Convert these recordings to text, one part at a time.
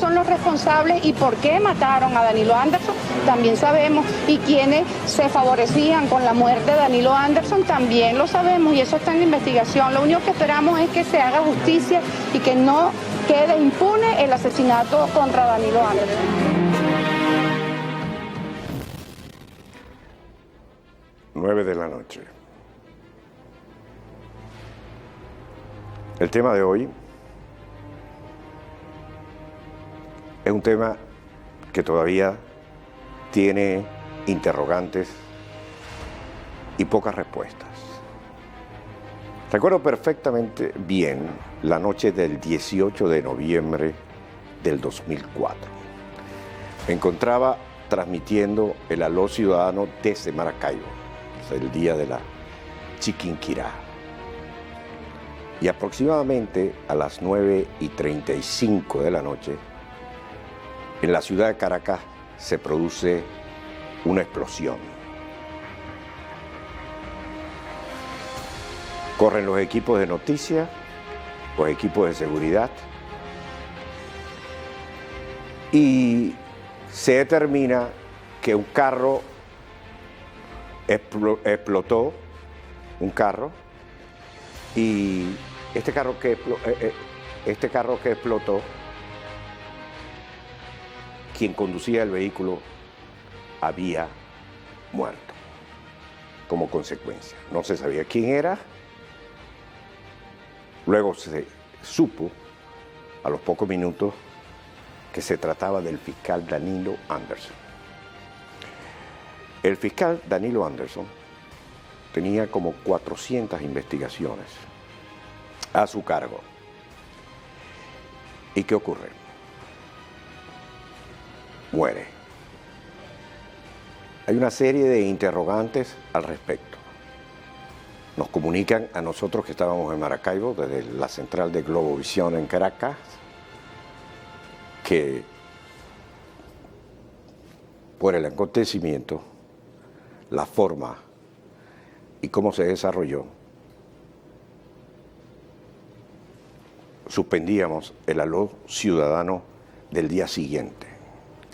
son los responsables y por qué mataron a Danilo Anderson, también sabemos, y quienes se favorecían con la muerte de Danilo Anderson, también lo sabemos, y eso está en la investigación. Lo único que esperamos es que se haga justicia y que no quede impune el asesinato contra Danilo Anderson. 9 de la noche. El tema de hoy es un tema que todavía tiene interrogantes y pocas respuestas. Recuerdo perfectamente bien la noche del 18 de noviembre del 2004. Me encontraba transmitiendo el Aló Ciudadano desde Maracaibo, el día de la Chiquinquirá. Y aproximadamente a las 9:35 de la noche, en la ciudad de Caracas se produce una explosión. Corren los equipos de noticias, los equipos de seguridad, y se determina que un carro explotó, y este carro que explotó, quien conducía el vehículo había muerto como consecuencia. No se sabía quién era. Luego se supo, a los pocos minutos, que se trataba del fiscal Danilo Anderson. El fiscal Danilo Anderson tenía como 400 investigaciones a su cargo. ¿Y qué ocurre? Muere. Hay una serie de interrogantes al respecto. Nos comunican a nosotros que estábamos en Maracaibo, desde la central de Globovisión en Caracas, que por el acontecimiento, la forma y cómo se desarrolló, suspendíamos el Aló Ciudadano del día siguiente,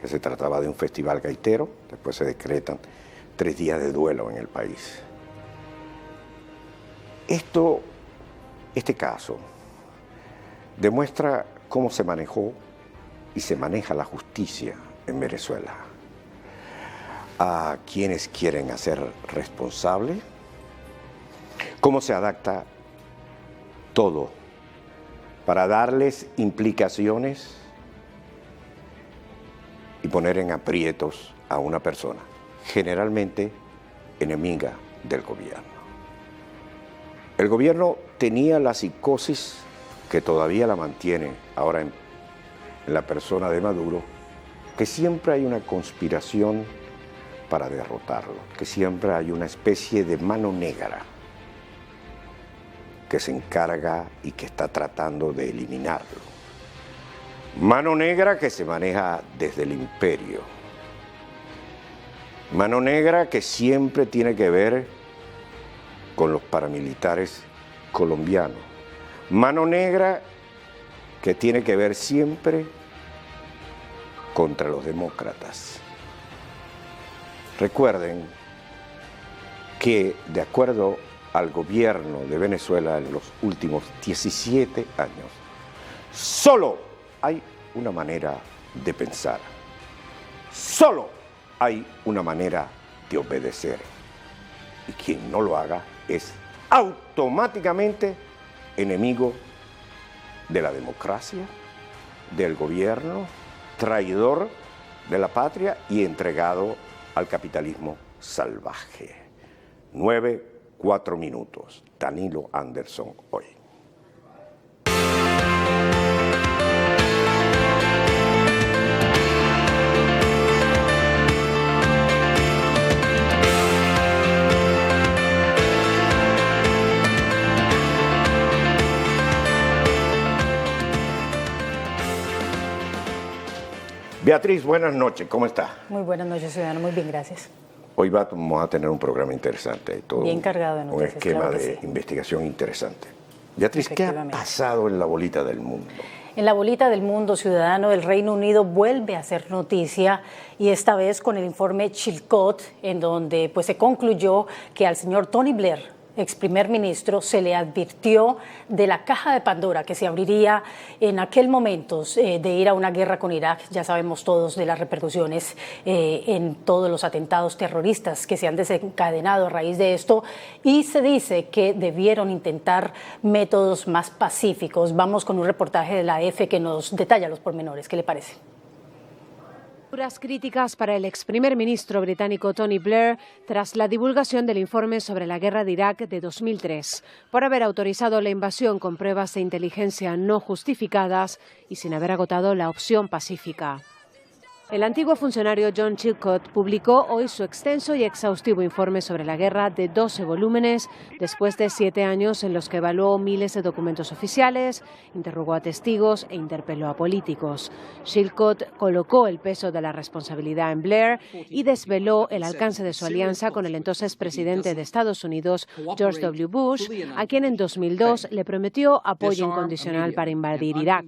que se trataba de un festival gaitero. Después se decretan 3 días de duelo en el país. Este caso demuestra cómo se manejó y se maneja la justicia en Venezuela. A quienes quieren hacer responsable, cómo se adapta todo para darles implicaciones y poner en aprietos a una persona, generalmente enemiga del gobierno. El gobierno tenía la psicosis, que todavía la mantiene ahora en la persona de Maduro, que siempre hay una conspiración para derrotarlo, que siempre hay una especie de mano negra que se encarga y que está tratando de eliminarlo. Mano negra que se maneja desde el imperio. Mano negra que siempre tiene que ver con los paramilitares colombianos. Mano negra que tiene que ver siempre contra los demócratas. Recuerden que, de acuerdo al gobierno de Venezuela en los últimos 17 años, solo hay una manera de pensar, solo hay una manera de obedecer, y quien no lo haga es automáticamente enemigo de la democracia, del gobierno, traidor de la patria y entregado al capitalismo salvaje. 9:04. Danilo Anderson hoy. Beatriz, buenas noches, ¿cómo está? Muy buenas noches, ciudadano, muy bien, gracias. Hoy vamos a tener un programa interesante, todo bien cargado de noticias, un esquema claro de sí. investigación interesante. Beatriz, ¿qué ha pasado en la bolita del mundo? En la bolita del mundo ciudadano, el Reino Unido vuelve a hacer noticia y esta vez con el informe Chilcot, en donde pues, se concluyó que al señor Tony Blair, ex primer ministro, se le advirtió de la caja de Pandora que se abriría en aquel momento de ir a una guerra con Irak. Ya sabemos todos de las repercusiones en todos los atentados terroristas que se han desencadenado a raíz de esto, y se dice que debieron intentar métodos más pacíficos. Vamos con un reportaje de la EFE que nos detalla los pormenores. ¿Qué le parece? Duras críticas para el ex primer ministro británico Tony Blair tras la divulgación del informe sobre la guerra de Irak de 2003, por haber autorizado la invasión con pruebas de inteligencia no justificadas y sin haber agotado la opción pacífica. El antiguo funcionario John Chilcot publicó hoy su extenso y exhaustivo informe sobre la guerra de 12 volúmenes, después de 7 años en los que evaluó miles de documentos oficiales, interrogó a testigos e interpeló a políticos. Chilcot colocó el peso de la responsabilidad en Blair y desveló el alcance de su alianza con el entonces presidente de Estados Unidos, George W. Bush, a quien en 2002 le prometió apoyo incondicional para invadir Irak.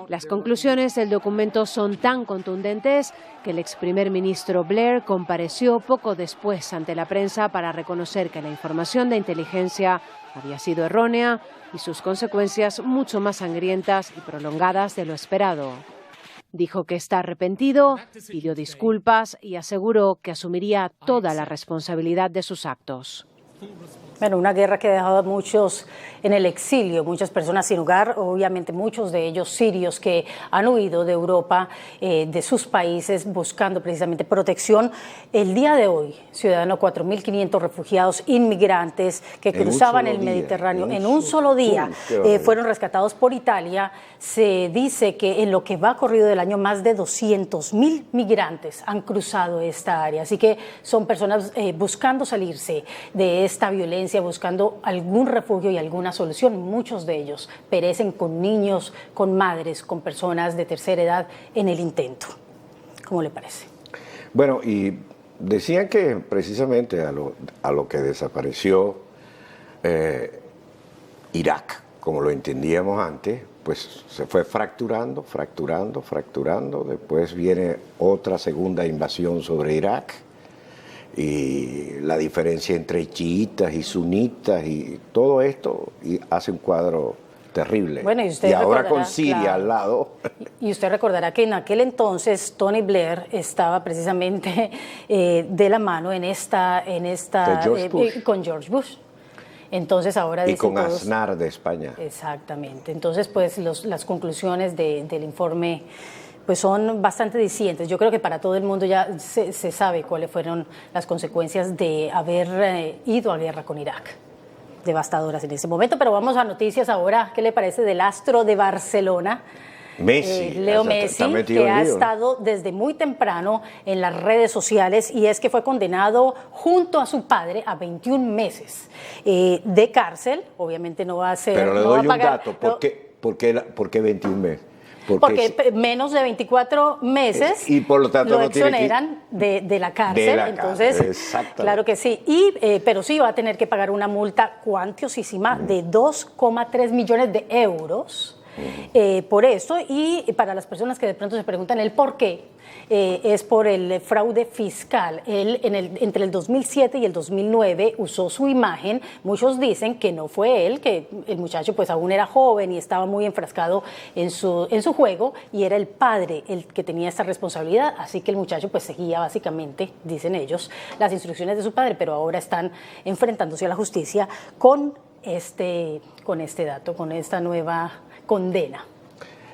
Las conclusiones del documento son tan contundentes que el ex primer ministro Blair compareció poco después ante la prensa para reconocer que la información de inteligencia había sido errónea y sus consecuencias mucho más sangrientas y prolongadas de lo esperado. Dijo que está arrepentido, pidió disculpas y aseguró que asumiría toda la responsabilidad de sus actos. Bueno, una guerra que ha dejado a muchos en el exilio, muchas personas sin hogar, obviamente muchos de ellos sirios que han huido de Europa, de sus países, buscando precisamente protección. El día de hoy, ciudadano, 4.500 refugiados inmigrantes que cruzaban el Mediterráneo en un solo día, fueron rescatados por Italia. Se dice que en lo que va corrido del año, más de 200.000 migrantes han cruzado esta área. Así que son personas buscando salirse de esta violencia, buscando algún refugio y alguna solución. Muchos de ellos perecen con niños, con madres, con personas de tercera edad en el intento. ¿Cómo le parece? Bueno, y decían que precisamente a lo que desapareció Irak, como lo entendíamos antes, pues se fue fracturando. Después viene otra segunda invasión sobre Irak. Y la diferencia entre chiitas y sunitas y todo esto hace un cuadro terrible. Bueno, y ahora con Siria al lado. Y usted recordará que en aquel entonces Tony Blair estaba precisamente de la mano con George Bush. Entonces ahora y con Aznar de España. Exactamente. Entonces, pues las conclusiones del informe pues son bastante discientes. Yo creo que para todo el mundo ya se sabe cuáles fueron las consecuencias de haber ido a guerra con Irak. Devastadoras en ese momento. Pero vamos a noticias ahora. ¿Qué le parece del astro de Barcelona? Messi, Leo Messi, que ha estado desde muy temprano en las redes sociales, y es que fue condenado junto a su padre a 21 meses de cárcel. Obviamente no va a ser... Pero le doy un dato. ¿Por qué 21 meses? Porque menos de 24 meses y por lo tanto lo no exoneran de la cárcel. Entonces, claro que sí. Pero sí va a tener que pagar una multa cuantiosísima de 2,3 millones de euros por eso. Y para las personas que de pronto se preguntan el por qué, es por el fraude fiscal. Él entre el 2007 y el 2009 usó su imagen. Muchos dicen que no fue él, que el muchacho pues aún era joven y estaba muy enfrascado en su juego, y era el padre el que tenía esta responsabilidad. Así que el muchacho pues seguía básicamente, dicen ellos, las instrucciones de su padre, pero ahora están enfrentándose a la justicia con este dato, con esta nueva condena.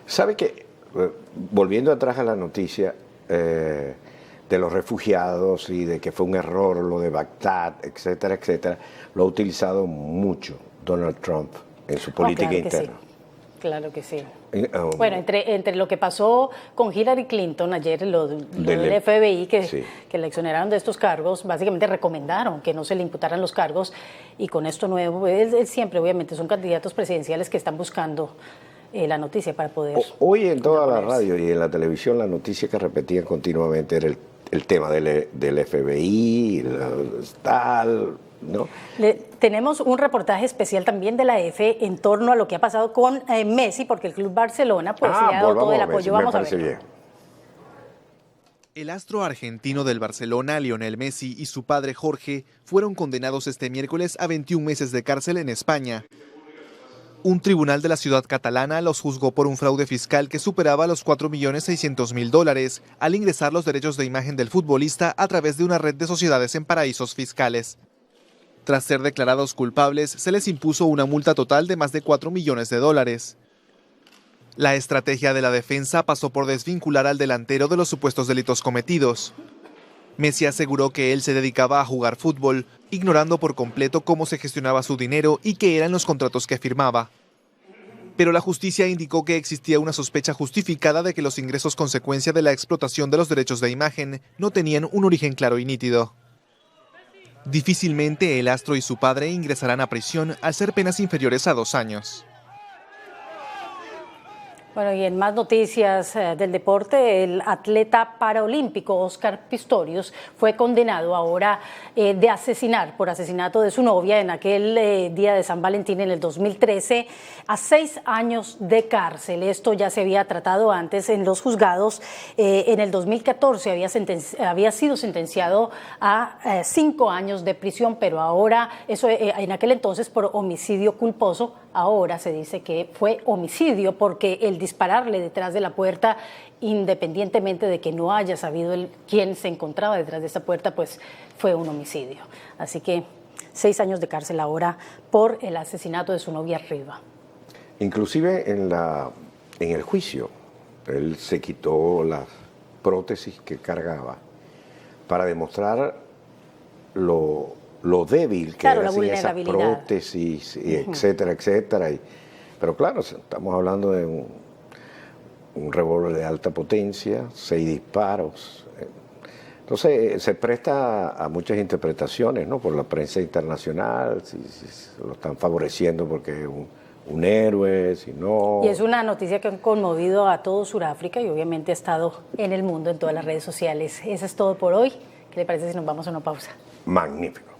¿Sabe qué? Volviendo atrás a la noticia de los refugiados y de que fue un error lo de Bagdad, etcétera, etcétera, lo ha utilizado mucho Donald Trump en su política interna. Claro que sí. Bueno, entre lo que pasó con Hillary Clinton ayer, lo del FBI, que la exoneraron de estos cargos, básicamente recomendaron que no se le imputaran los cargos, y con esto nuevo, él siempre, obviamente, son candidatos presidenciales que están buscando la noticia para poder... Hoy en toda la radio y en la televisión la noticia que repetían continuamente era el tema del FBI, tal, ¿no? tenemos un reportaje especial también de la EFE en torno a lo que ha pasado con Messi, porque el Club Barcelona pues, le ha dado todo el apoyo. Vamos a ver. Bien. El astro argentino del Barcelona, Lionel Messi, y su padre Jorge fueron condenados este miércoles a 21 meses de cárcel en España. Un tribunal de la ciudad catalana los juzgó por un fraude fiscal que superaba los 4.600.000 al ingresar los derechos de imagen del futbolista a través de una red de sociedades en paraísos fiscales. Tras ser declarados culpables, se les impuso una multa total de más de 4 millones de dólares. La estrategia de la defensa pasó por desvincular al delantero de los supuestos delitos cometidos. Messi aseguró que él se dedicaba a jugar fútbol, ignorando por completo cómo se gestionaba su dinero y qué eran los contratos que firmaba. Pero la justicia indicó que existía una sospecha justificada de que los ingresos consecuencia de la explotación de los derechos de imagen no tenían un origen claro y nítido. Difícilmente el astro y su padre ingresarán a prisión al ser penas inferiores a 2 años. Bueno, y en más noticias del deporte, el atleta paraolímpico Óscar Pistorius fue condenado ahora por asesinato de su novia en aquel día de San Valentín en el 2013 a 6 años de cárcel. Esto ya se había tratado antes en los juzgados. En el 2014 había sido sentenciado a 5 años de prisión, pero ahora, eso en aquel entonces por homicidio culposo, ahora se dice que fue homicidio porque el dispararle detrás de la puerta, independientemente de que no haya sabido quién se encontraba detrás de esa puerta, pues fue un homicidio. Así que 6 años de cárcel ahora por el asesinato de su novia Riva. Inclusive en el juicio, él se quitó las prótesis que cargaba para demostrar lo débil que era sin esas prótesis, etcétera, etcétera. Pero claro, estamos hablando de un revólver de alta potencia, 6 disparos. Entonces se presta a muchas interpretaciones, ¿no? Por la prensa internacional, si lo están favoreciendo porque es un héroe, si no... Y es una noticia que ha conmovido a todo Sudáfrica y obviamente ha estado en el mundo, en todas las redes sociales. Eso es todo por hoy. ¿Qué le parece si nos vamos a una pausa? Magnífico.